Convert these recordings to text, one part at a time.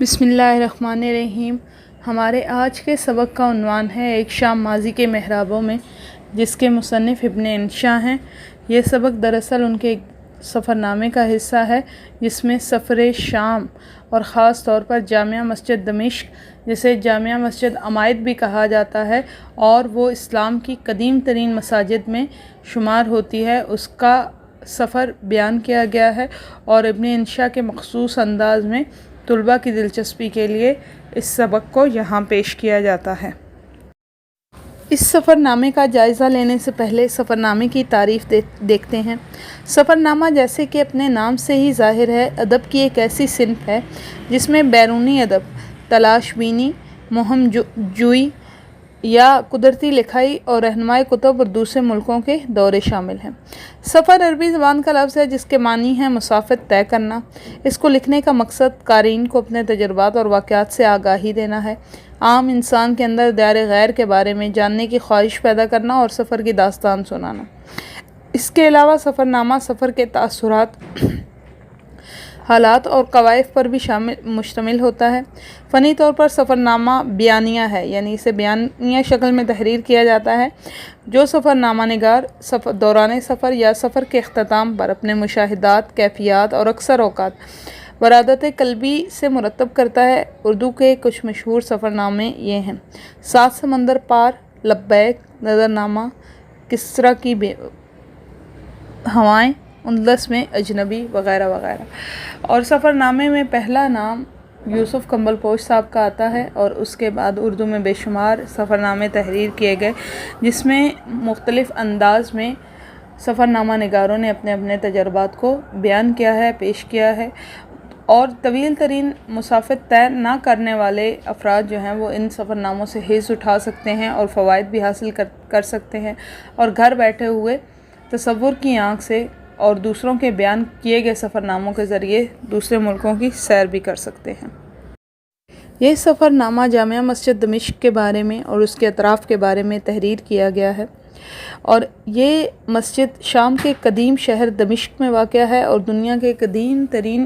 بسم اللہ الرحمن الرحیم۔ ہمارے آج کے سبق کا عنوان ہے ایک شام ماضی کے محرابوں میں، جس کے مصنف ابن انشا ہیں۔ یہ سبق دراصل ان کے ایک سفر نامے کا حصہ ہے جس میں سفر شام اور خاص طور پر جامع مسجد دمشق، جسے جامع مسجد عمائد بھی کہا جاتا ہے اور وہ اسلام کی قدیم ترین مساجد میں شمار ہوتی ہے، اس کا سفر بیان کیا گیا ہے اور ابن انشا کے مخصوص انداز میں طلباء کی دلچسپی کے لیے اس سبق کو یہاں پیش کیا جاتا ہے۔ اس سفر نامے کا جائزہ لینے سے پہلے سفر نامے کی تعریف دیکھتے ہیں۔ سفر نامہ جیسے کہ اپنے نام سے ہی ظاہر ہے، ادب کی ایک ایسی صنف ہے جس میں بیرونی ادب، تلاش بینی، مہم جوئی یا قدرتی لکھائی اور رہنمائی کتب اور دوسرے ملکوں کے دورے شامل ہیں۔ سفر عربی زبان کا لفظ ہے جس کے معنی ہے مسافت طے کرنا۔ اس کو لکھنے کا مقصد قارئین کو اپنے تجربات اور واقعات سے آگاہی دینا ہے، عام انسان کے اندر دیار غیر کے بارے میں جاننے کی خواہش پیدا کرنا اور سفر کی داستان سنانا۔ اس کے علاوہ سفر نامہ سفر کے تاثرات، حالات اور قوائف پر بھی مشتمل ہوتا ہے۔ فنی طور پر سفر نامہ بیانیہ ہے، یعنی اسے بیانیہ شکل میں تحریر کیا جاتا ہے، جو سفر نامہ نگار دوران سفر یا سفر کے اختتام پر اپنے مشاہدات، کیفیات اور اکثر اوقات ورادت قلبی سے مرتب کرتا ہے۔ اردو کے کچھ مشہور سفر نامے یہ ہیں: 7 سمندر پار، لبیک، نظرنامہ، کسرا کی ہوائیں، اندلس میں اجنبی، وغیرہ وغیرہ۔ اور سفر نامے میں پہلا نام یوسف کمبل پوش صاحب کا آتا ہے اور اس کے بعد اردو میں بے شمار سفر نامے تحریر کیے گئے، جس میں مختلف انداز میں سفر نامہ نگاروں نے اپنے اپنے تجربات کو بیان کیا ہے، پیش کیا ہے، اور طویل ترین مسافت طے نہ کرنے والے افراد جو ہیں وہ ان سفر ناموں سے حظ اٹھا سکتے ہیں اور فوائد بھی حاصل کر سکتے ہیں، اور گھر بیٹھے ہوئے تصور کی آنکھ سے اور دوسروں کے بیان کیے گئے سفر ناموں کے ذریعے دوسرے ملکوں کی سیر بھی کر سکتے ہیں۔ یہ سفر نامہ جامع مسجد دمشق کے بارے میں اور اس کے اطراف کے بارے میں تحریر کیا گیا ہے، اور یہ مسجد شام کے قدیم شہر دمشق میں واقع ہے اور دنیا کے قدیم ترین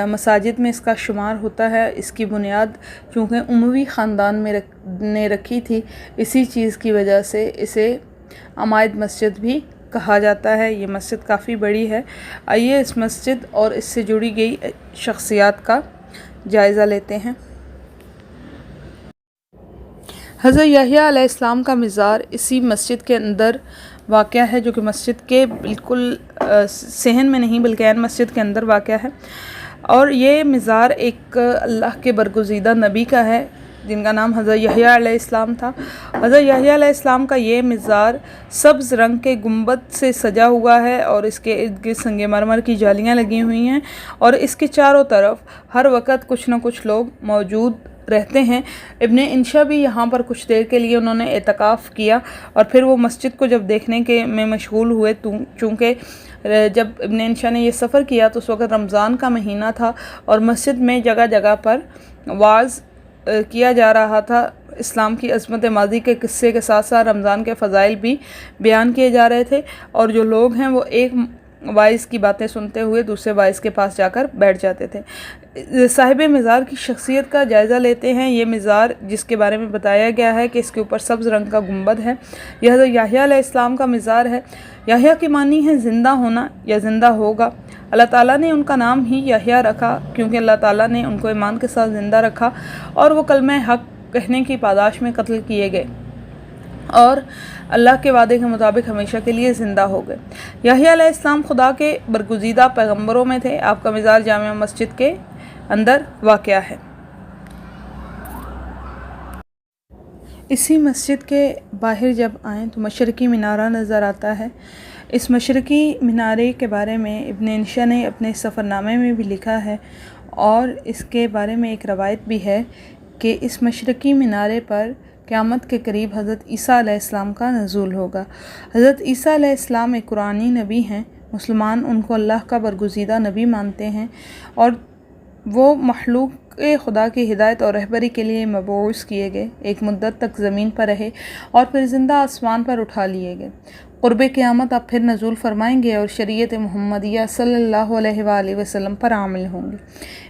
مساجد میں اس کا شمار ہوتا ہے۔ اس کی بنیاد چونکہ اموی خاندان نے رکھی تھی، اسی چیز کی وجہ سے اسے عمائد مسجد بھی کہا جاتا ہے۔ یہ مسجد کافی بڑی ہے۔ آئیے اس مسجد اور اس سے جڑی گئی شخصیات کا جائزہ لیتے ہیں۔ حضرت یحییٰ علیہ السلام کا مزار اسی مسجد کے اندر واقع ہے، جو کہ مسجد کے بالکل صحن میں نہیں بلکہ عین مسجد کے اندر واقع ہے، اور یہ مزار ایک اللہ کے برگزیدہ نبی کا ہے جن کا نام حضرت یحییٰ علیہ السلام تھا۔ حضرت یحییٰ علیہ السلام کا یہ مزار سبز رنگ کے گنبد سے سجا ہوا ہے اور اس کے ارد گرد سنگ مرمر کی جالیاں لگی ہوئی ہیں، اور اس کے چاروں طرف ہر وقت کچھ نہ کچھ لوگ موجود رہتے ہیں۔ ابن انشا بھی یہاں پر کچھ دیر کے لیے انہوں نے اعتکاف کیا اور پھر وہ مسجد کو جب دیکھنے میں مشغول ہوئے، چونکہ جب ابن انشا نے یہ سفر کیا تو اس وقت رمضان کا مہینہ تھا اور مسجد میں جگہ جگہ پر وعظ کیا جا رہا تھا، اسلام کی عظمت ماضی کے قصے کے ساتھ ساتھ رمضان کے فضائل بھی بیان کیے جا رہے تھے، اور جو لوگ ہیں وہ ایک واعظ کی باتیں سنتے ہوئے دوسرے واعظ کے پاس جا کر بیٹھ جاتے تھے۔ صاحب مزار کی شخصیت کا جائزہ لیتے ہیں۔ یہ مزار جس کے بارے میں بتایا گیا ہے کہ اس کے اوپر سبز رنگ کا گنبد ہے، یہ حضرت یحییٰ علیہ السلام کا مزار ہے۔ یحییٰ کی معنی ہے زندہ ہونا یا زندہ ہوگا۔ اللہ تعالیٰ نے ان کا نام ہی یحییٰ رکھا کیونکہ اللہ تعالیٰ نے ان کو ایمان کے ساتھ زندہ رکھا اور وہ کلمہ حق کہنے کی پاداش میں قتل کیے گئے اور اللہ کے وعدے کے مطابق ہمیشہ کے لیے زندہ ہو گئے۔ یحییٰ علیہ السلام خدا کے برگزیدہ پیغمبروں میں تھے۔ آپ کا مزار جامع مسجد کے اندر واقع ہے۔ اسی مسجد کے باہر جب آئیں تو مشرقی مینارہ نظر آتا ہے۔ اس مشرقی مینارے کے بارے میں ابن انشا نے اپنے سفر نامے میں بھی لکھا ہے، اور اس کے بارے میں ایک روایت بھی ہے کہ اس مشرقی مینارے پر قیامت کے قریب حضرت عیسیٰ علیہ السلام کا نزول ہوگا۔ حضرت عیسیٰ علیہ السلام ایک قرآنی نبی ہیں۔ مسلمان ان کو اللہ کا برگزیدہ نبی مانتے ہیں، اور وہ مخلوق خدا کی ہدایت اور رہبری کے لیے مبعوث کیے گئے، ایک مدت تک زمین پر رہے اور پھر زندہ آسمان پر اٹھا لیے گئے۔ قرب قیامت آپ پھر نزول فرمائیں گے اور شریعت محمدیہ صلی اللہ علیہ وآلہ وسلم پر عامل ہوں گے،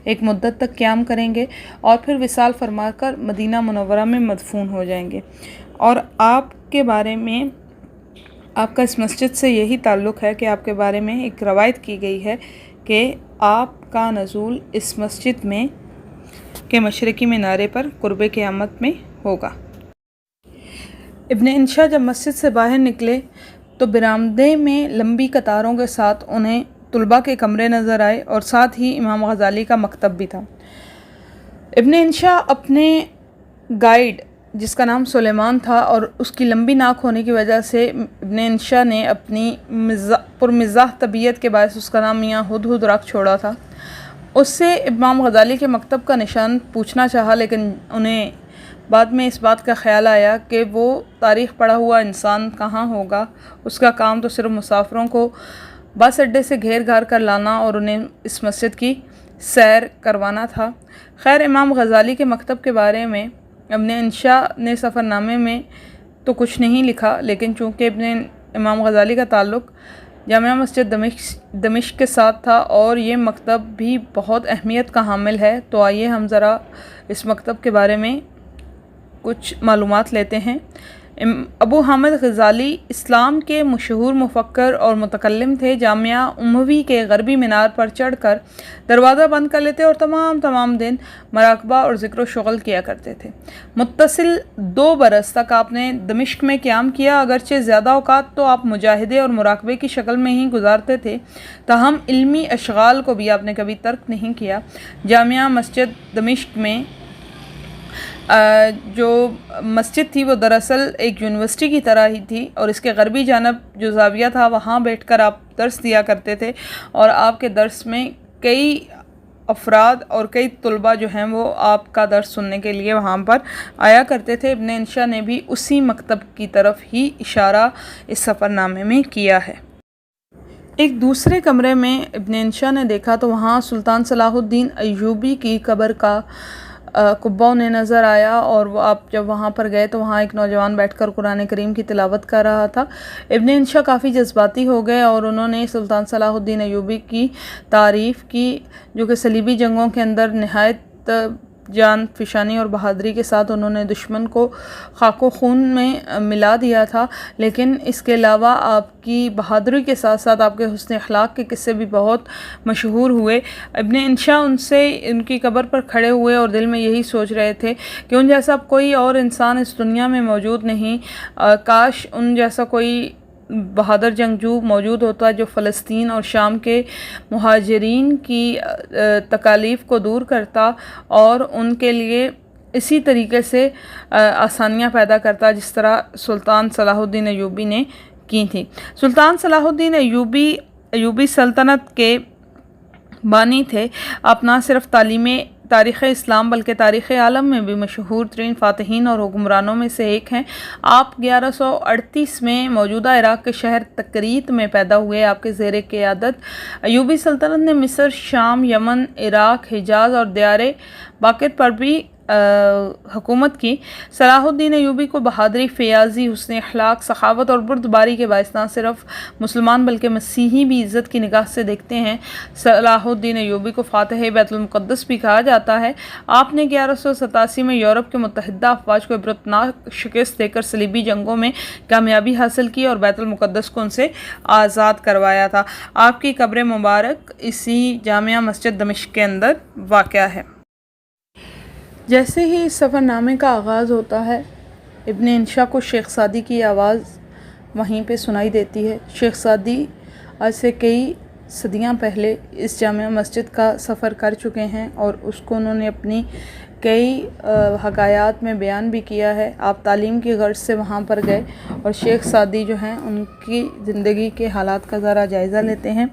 ایک مدت تک قیام کریں گے اور پھر وصال فرما کر مدینہ منورہ میں مدفون ہو جائیں گے۔ اور آپ کے بارے میں، آپ کا اس مسجد سے یہی تعلق ہے کہ آپ کے بارے میں ایک روایت کی گئی ہے کہ آپ کا نزول اس مسجد میں کے مشرقی مینارے پر قرب قیامت میں ہوگا۔ ابن انشا جب مسجد سے باہر نکلے تو برآمدے میں لمبی قطاروں کے ساتھ انہیں طلباء کے کمرے نظر آئے اور ساتھ ہی امام غزالی کا مکتب بھی تھا۔ ابن انشا اپنے گائیڈ جس کا نام سلیمان تھا اور اس کی لمبی ناک ہونے کی وجہ سے ابن انشا نے اپنی پرمزاح طبیعت کے باعث اس کا نام میاں ہدہد رکھ چھوڑا تھا۔ اس سے امام غزالی کے مکتب کا نشان پوچھنا چاہا، لیکن انہیں بعد میں اس بات کا خیال آیا کہ وہ تاریخ پڑھا ہوا انسان کہاں ہوگا، اس کا کام تو صرف مسافروں کو بس اڈے سے گھیر گھار کر لانا اور انہیں اس مسجد کی سیر کروانا تھا۔ خیر، امام غزالی کے مکتب کے بارے میں ابن انشا نے سفر نامے میں تو کچھ نہیں لکھا، لیکن چونکہ امام غزالی کا تعلق جامعہ مسجد دمشق کے ساتھ تھا اور یہ مکتب بھی بہت اہمیت کا حامل ہے، تو آئیے ہم ذرا اس مکتب کے بارے میں کچھ معلومات لیتے ہیں۔ ابو حامد غزالی اسلام کے مشہور مفکر اور متکلم تھے۔ جامعہ اموی کے غربی مینار پر چڑھ کر دروازہ بند کر لیتے اور تمام دن مراقبہ اور ذکر و شغل کیا کرتے تھے۔ متصل 2 برس تک آپ نے دمشق میں قیام کیا، اگرچہ زیادہ اوقات تو آپ مجاہدے اور مراقبے کی شکل میں ہی گزارتے تھے، تاہم علمی اشغال کو بھی آپ نے کبھی ترک نہیں کیا۔ جامعہ مسجد دمشق میں جو مسجد تھی وہ دراصل ایک یونیورسٹی کی طرح ہی تھی، اور اس کے غربی جانب جو زاویہ تھا وہاں بیٹھ کر آپ درس دیا کرتے تھے، اور آپ کے درس میں کئی افراد اور کئی طلباء جو ہیں وہ آپ کا درس سننے کے لیے وہاں پر آیا کرتے تھے۔ ابن انشا نے بھی اسی مکتب کی طرف ہی اشارہ اس سفر نامے میں کیا ہے۔ ایک دوسرے کمرے میں ابن انشا نے دیکھا تو وہاں سلطان صلاح الدین ایوبی کی قبر کا قبہ انہیں نظر آیا، اور وہ آپ جب وہاں پر گئے تو وہاں ایک نوجوان بیٹھ کر قرآن کریم کی تلاوت کر رہا تھا۔ ابن انشا کافی جذباتی ہو گئے اور انہوں نے سلطان صلاح الدین ایوبی کی تعریف کی، جو کہ صلیبی جنگوں کے اندر نہایت جان فشانی اور بہادری کے ساتھ انہوں نے دشمن کو خاک و خون میں ملا دیا تھا، لیکن اس کے علاوہ آپ کی بہادری کے ساتھ ساتھ آپ کے حسن اخلاق کے قصے بھی بہت مشہور ہوئے۔ ابن انشا ان کی قبر پر کھڑے ہوئے اور دل میں یہی سوچ رہے تھے کہ ان جیسا کوئی اور انسان اس دنیا میں موجود نہیں، کاش ان جیسا کوئی بہادر جنگجو موجود ہوتا جو فلسطین اور شام کے مہاجرین کی تکالیف کو دور کرتا اور ان کے لیے اسی طریقے سے آسانیاں پیدا کرتا جس طرح سلطان صلاح الدین ایوبی نے کی تھی۔ سلطان صلاح الدین ایوبی سلطنت کے بانی تھے۔ آپ نہ صرف تاریخ اسلام بلکہ تاریخ عالم میں بھی مشہور ترین فاتحین اور حکمرانوں میں سے ایک ہیں۔ آپ 1138 میں موجودہ عراق کے شہر تکریت میں پیدا ہوئے۔ آپ کے زیر قیادت ایوبی سلطنت نے مصر، شام، یمن، عراق، حجاز اور دیار باقر پر بھی حکومت کی۔ صلاح الدین ایوبی کو بہادری، فیاضی، حسن اخلاق، سخاوت اور بردباری کے باعث نہ صرف مسلمان بلکہ مسیحی بھی عزت کی نگاہ سے دیکھتے ہیں۔ صلاح الدین ایوبی کو فاتح بیت المقدس بھی کہا جاتا ہے۔ آپ نے 1187 میں یورپ کے متحدہ افواج کو عبرتناک شکست دے کر صلیبی جنگوں میں کامیابی حاصل کی اور بیت المقدس کو ان سے آزاد کروایا تھا۔ آپ کی قبر مبارک اسی جامعہ مسجد دمشق کے اندر واقع ہے۔ جیسے ہی اس سفر نامے کا آغاز ہوتا ہے، ابن انشا کو شیخ سعدی کی آواز وہیں پہ سنائی دیتی ہے۔ شیخ سعدی آج سے کئی صدیاں پہلے اس جامعہ مسجد کا سفر کر چکے ہیں اور اس کو انہوں نے اپنی کئی حکایات میں بیان بھی کیا ہے۔ آپ تعلیم کی غرض سے وہاں پر گئے اور شیخ سعدی جو ہیں ان کی زندگی کے حالات کا ذرا جائزہ لیتے ہیں۔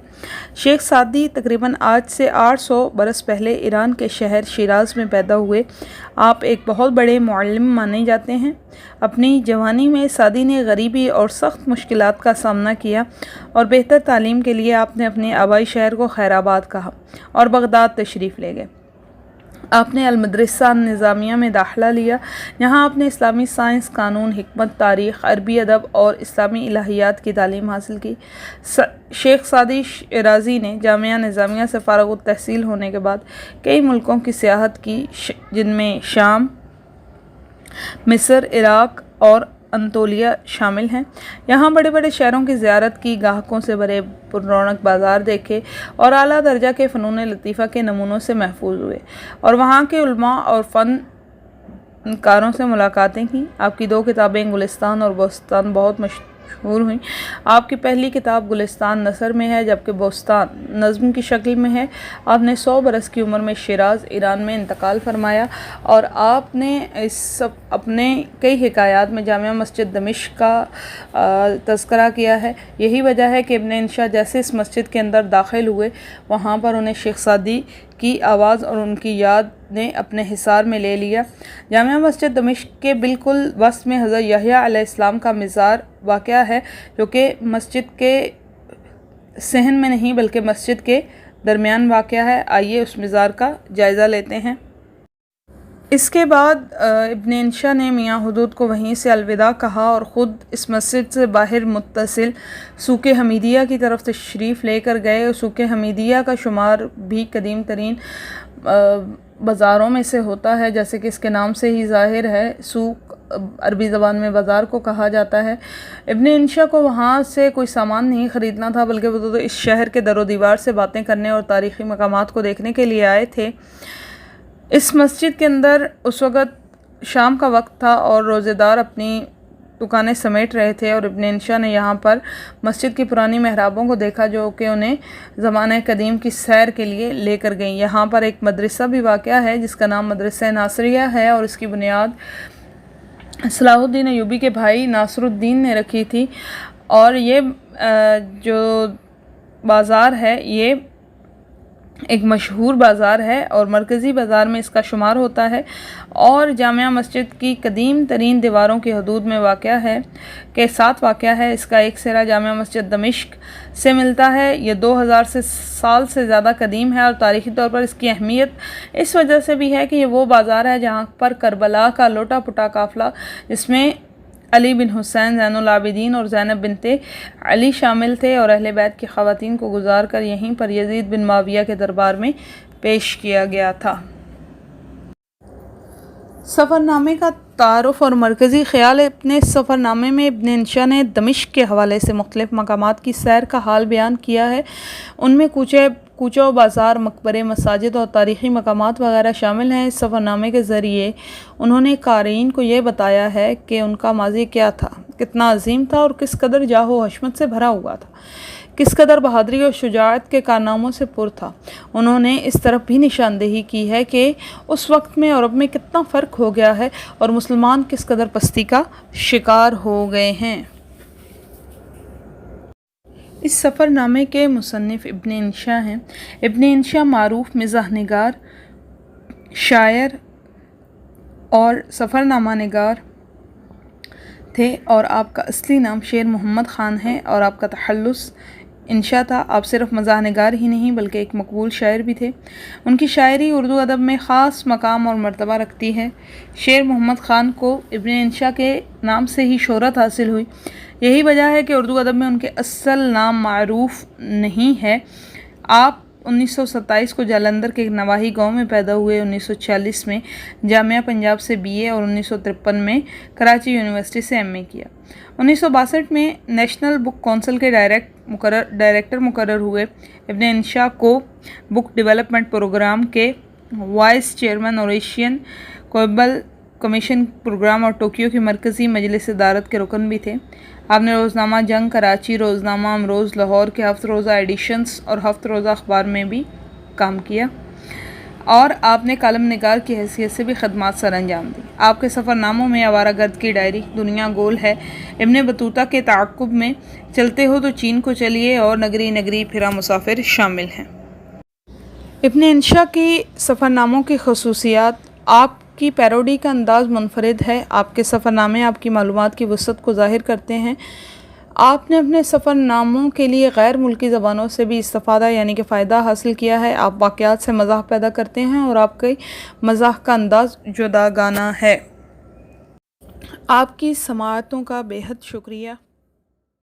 شیخ سعدی تقریباً آج سے 800 برس پہلے ایران کے شہر شیراز میں پیدا ہوئے۔ آپ ایک بہت بڑے معلم مانے جاتے ہیں۔ اپنی جوانی میں سعدی نے غریبی اور سخت مشکلات کا سامنا کیا اور بہتر تعلیم کے لیے آپ نے اپنے آبائی شہر کو خیر آباد کہا اور بغداد تشریف لے گئے۔ آپ نے المدرسہ نظامیہ میں داخلہ لیا۔ یہاں آپ نے اسلامی سائنس، قانون، حکمت، تاریخ، عربی ادب اور اسلامی الہیات کی تعلیم حاصل کی۔ شیخ سعدی شیرازی نے جامعہ نظامیہ سے فارغ التحصیل ہونے کے بعد کئی ملکوں کی سیاحت کی، جن میں شام، مصر، عراق اور انطولیہ شامل ہیں۔ یہاں بڑے بڑے شہروں کی زیارت کی، گاہکوں سے بھرے پررونق بازار دیکھے اور اعلیٰ درجہ کے فنون لطیفہ کے نمونوں سے محفوظ ہوئے اور وہاں کے علماء اور فنکاروں سے ملاقاتیں کی۔ آپ کی 2 کتابیں گلستان اور بوستان بہت مشہور ہوئیں۔ آپ کی پہلی کتاب گلستان نثر میں ہے، جبکہ بوستان نظم کی شکل میں ہے۔ آپ نے 100 برس کی عمر میں شیراز، ایران میں انتقال فرمایا اور آپ نے اپنے کئی حکایات میں جامع مسجد دمشق کا تذکرہ کیا ہے۔ یہی وجہ ہے کہ ابن انشا جیسے اس مسجد کے اندر داخل ہوئے، وہاں پر انہیں شیخ سعدی کی آواز اور ان کی یاد نے اپنے حصار میں لے لیا۔ جامع مسجد دمشق کے بالکل وسط میں حضرت یحییٰ علیہ السلام کا مزار واقع ہے، جو کہ مسجد کے صحن میں نہیں بلکہ مسجد کے درمیان واقع ہے۔ آئیے اس مزار کا جائزہ لیتے ہیں۔ اس کے بعد ابن انشا نے میاں حدود کو وہیں سے الوداع کہا اور خود اس مسجد سے باہر متصل سوق حمیدیہ کی طرف تشریف لے کر گئے۔ سوق حمیدیہ کا شمار بھی قدیم ترین بازاروں میں سے ہوتا ہے، جیسے کہ اس کے نام سے ہی ظاہر ہے۔ سوق عربی زبان میں بازار کو کہا جاتا ہے۔ ابن انشا کو وہاں سے کوئی سامان نہیں خریدنا تھا، بلکہ وہ تو اس شہر کے در و دیوار سے باتیں کرنے اور تاریخی مقامات کو دیکھنے کے لیے آئے تھے۔ اس مسجد کے اندر اس وقت شام کا وقت تھا اور روزے دار اپنی دکانیں سمیٹ رہے تھے، اور ابن انشا نے یہاں پر مسجد کی پرانی محرابوں کو دیکھا، جو کہ انہیں زمانہ قدیم کی سیر کے لیے لے کر گئیں۔ یہاں پر ایک مدرسہ بھی واقع ہے جس کا نام مدرسہ ناصریہ ہے، اور اس کی بنیاد صلاح الدین ایوبی کے بھائی ناصر الدین نے رکھی تھی۔ اور یہ جو بازار ہے یہ ایک مشہور بازار ہے اور مرکزی بازار میں اس کا شمار ہوتا ہے، اور جامع مسجد کی قدیم ترین دیواروں کی حدود میں واقع ہے کے ساتھ واقع ہے۔ اس کا ایک سرا جامع مسجد دمشق سے ملتا ہے۔ یہ 2000 سال سے زیادہ قدیم ہے، اور تاریخی طور پر اس کی اہمیت اس وجہ سے بھی ہے کہ یہ وہ بازار ہے جہاں پر کربلا کا لوٹا پٹا قافلہ، جس میں علی بن حسین زین العابدین اور زینب بنت علی شامل تھے، اور اہل بیت کی خواتین کو گزار کر یہیں پر یزید بن معاویہ کے دربار میں پیش کیا گیا تھا۔ سفر نامے کا تعارف اور مرکزی خیال۔ اپنے سفر نامے میں ابن انشا نے دمشق کے حوالے سے مختلف مقامات کی سیر کا حال بیان کیا ہے۔ ان میں کوچہ و بازار، مقبرے، مساجد اور تاریخی مقامات وغیرہ شامل ہیں۔ اس سفر نامے کے ذریعے انہوں نے قارئین کو یہ بتایا ہے کہ ان کا ماضی کیا تھا، کتنا عظیم تھا اور کس قدر جاہ و حشمت سے بھرا ہوا تھا، کس قدر بہادری اور شجاعت کے کارناموں سے پر تھا۔ انہوں نے اس طرف بھی نشاندہی کی ہے کہ اس وقت میں اور اب میں کتنا فرق ہو گیا ہے، اور مسلمان کس قدر پستی کا شکار ہو گئے ہیں۔ اس سفر نامے کے مصنف ابن انشا ہیں۔ ابن انشا معروف مزاح نگار، شاعر اور سفر نامہ نگار تھے، اور آپ کا اصلی نام شیر محمد خان ہے، اور آپ کا تخلص انشا تھا۔ آپ صرف مزاح نگار ہی نہیں بلکہ ایک مقبول شاعر بھی تھے۔ ان کی شاعری اردو ادب میں خاص مقام اور مرتبہ رکھتی ہے۔ شیر محمد خان کو ابن انشا کے نام سے ہی شہرت حاصل ہوئی۔ یہی وجہ ہے کہ اردو ادب میں ان کے اصل نام معروف نہیں ہے۔ آپ 1927 کو جالندھر کے نواحی گاؤں میں پیدا ہوئے۔ 1946 میں جامعہ پنجاب سے BA اور 1953 میں کراچی یونیورسٹی سے MA کیا۔ 1962 میں نیشنل بک کونسل کے ڈائریکٹر مقرر ہوئے۔ ابن انشا کو بک ڈیولپمنٹ پروگرام کے وائس چیئرمین اور ایشین کوئبل کمیشن پروگرام اور ٹوکیو کی مرکزی مجلس ادارت کے رکن بھی تھے۔ آپ نے روزنامہ جنگ کراچی، روزنامہ امروز لاہور کے 7 روزہ ایڈیشنز اور 7 روزہ اخبار میں بھی کام کیا، اور آپ نے کالم نگار کی حیثیت سے بھی خدمات سر انجام دی۔ آپ کے سفر ناموں میں آوارہ گرد کی ڈائری، دنیا گول ہے، ابن بطوطہ کے تعاقب میں چلتے ہو تو چین کو چلیے، اور نگری نگری پھرا مسافر شامل ہیں۔ ابن انشا کی سفر ناموں کی خصوصیات: آپ کی پیروڈی کا انداز منفرد ہے۔ آپ کے سفر نامے آپ کی معلومات کی وسعت کو ظاہر کرتے ہیں۔ آپ نے اپنے سفر ناموں کے لیے غیر ملکی زبانوں سے بھی استفادہ یعنی کہ فائدہ حاصل کیا ہے۔ آپ واقعات سے مزاح پیدا کرتے ہیں اور آپ کے مزاح کا انداز جداگانہ ہے۔ آپ کی سماعتوں کا بے حد شکریہ۔